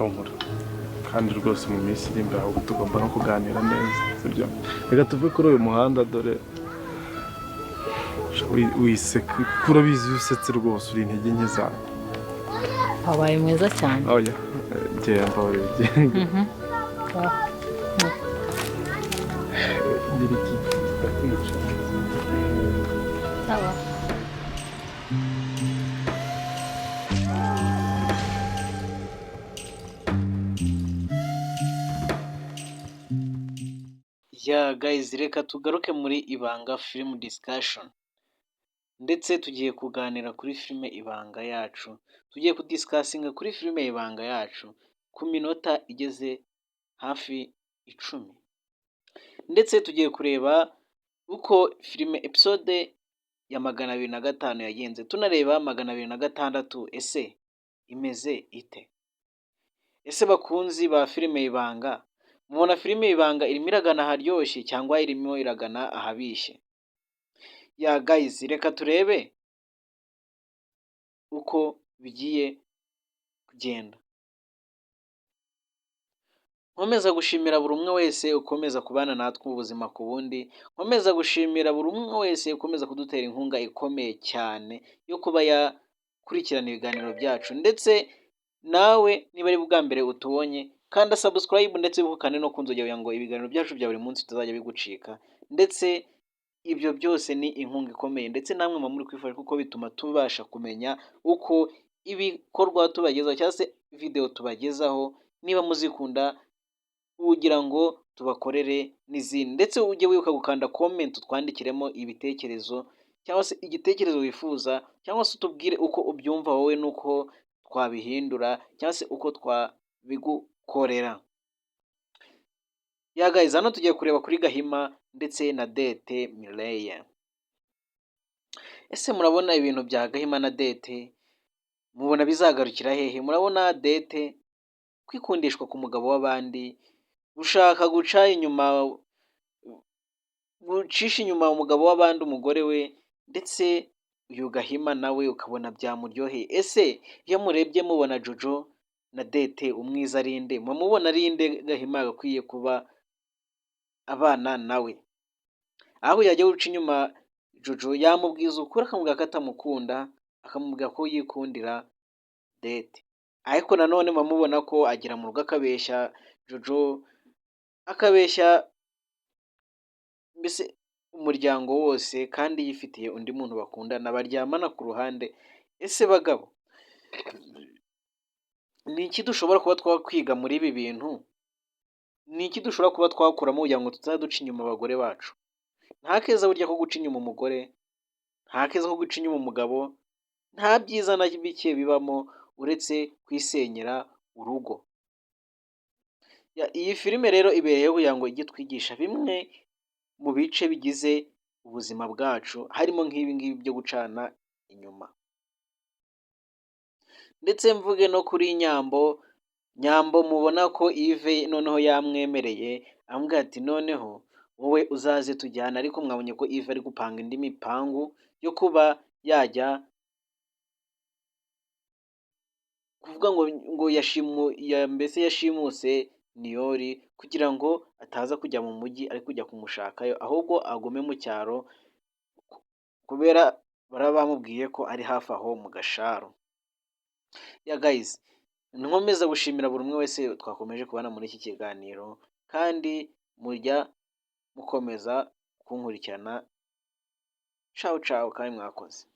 humura kandi rwose mu minsi iri imbere ahubwo tugomba no kuganira neza, sibyo? Reka tuve kuri uyu muhanda, dore wiseka, urabizi iyo usetse rwose uri intege nke zawe. wabaye mwiza cyane. Oya genda ugende. Gira iki ndakwica. Sawa. Ya guys, reka tugaruke muri Ibanga film discussion, ndetse tugiye kuganira kuri filime Ibanga yacu, tugiye kudisikasinga kuri filime Ibanga yacu ku minota igeze hafi 10, ndetse tugiye kureba uko filime episode ya 205 yagenze, tunareba 206 ese imeze ite. Ese bakunzi ba filime Ibanga, mubona filime Ibanga irimo iragana aharyoshye cyangwa irimo iragana ahabishye? Ya guys, reka turebe uko bigiye kugenda. Nkomeza gushimira buri umwe wese ukomeza kubana natwe ubuzima ku bundi, nkomeza gushimira buri umwe wese ukomeza kudutera inkunga ikomeye cyane yo kuba yakurikirana ibiganiro byacu, ndetse nawe niba ari bwa mbere utubonye kanda subscribe ndetse wibukane no kunzogera kugira ngo ibiganiro byacu bya buri munsi bitazajya bigucika, ndetse ibyo byose ni inkunga ikomeye, ndetse namwe muba muri kwifasha kuko bituma tubasha kumenya uko ibikorwa tubagezaho cyangwa se video tubagezaho niba muzikunda kugira ngo tubakorere n'izindi, ndetse ujye wibuka gukanda comment utwandikiremo ibitekerezo cyangwa se igitekerezo wifuza, cyangwa se utubwire uko ubyumva wowe nuko twabihindura cyangwa se uko twabigukorera. Ya guys, hano tugiye kureba kuri Gahima ndetse na Dete Mireille. Ese murabona ibintu bya Gahima na Dete mubona bizagarukira hehe? Murabona Dete kwikundishwa ku mugabo w'abandi, gushaka gucisha inyuma umugabo w'abandi umugore we, ndetse uyu Gahima nawe ukabona byamuryoheye. Ese iyo murebye mubona Jojo na Dete umwiza ari nde? Mumubona ari nde Gahima agakwiye kuba abana nawe? Aho yajya guca inyuma Jojo yamubwiza ukuri akamubwira ko atamukunda, akamubwira ko yikundira Dete, ariko nanone mumubona ko agira mu rugo akabeshya Jojo, akabeshya mbese umuryango wose, kandi yifitiye undi muntu bakundana baryamana ku ruhande. Ese bagabo, ni iki dushobora kuba twakwiga muri ibi bintu? Ni iki dushobora kuba twakuramo kugira ngo tutazaduca inyuma abagore bacu? Nta keza burya ko guca inyuma umugore, nta keza ko guca inyuma umugabo, nta byiza na bike bibamo uretse kwisenyera urugo. Iyi filime rero ibereyeho kugira ngo ijye twigisha bimwe mu bice bigize ubuzima bwacu, harimo nk'ibi ngibi byo gucana inyuma. Ndetse mvuge no kuri Nyambo, mubona ko Yves noneho yamwemereye, amubwira ati noneho wowe uzaze tujyana, ariko mwabonye ko Yves ari gupanga indi mipangu yo kuba yajya kuvuga ngo mbese yashimuse Niyori kugira ngo ataza kujya mu mujyi ari kujya kumushakayo, ahubwo agume mu cyaro kubera baraba bamubwiye ko ari hafi aho mu Gasharo. Ya guys, nkomeza gushimira buri umwe wese twakomeje kubana muri iki kiganiro, kandi mujya mukomeza kunkurikirana. Ciao ciao kandi mwakoze.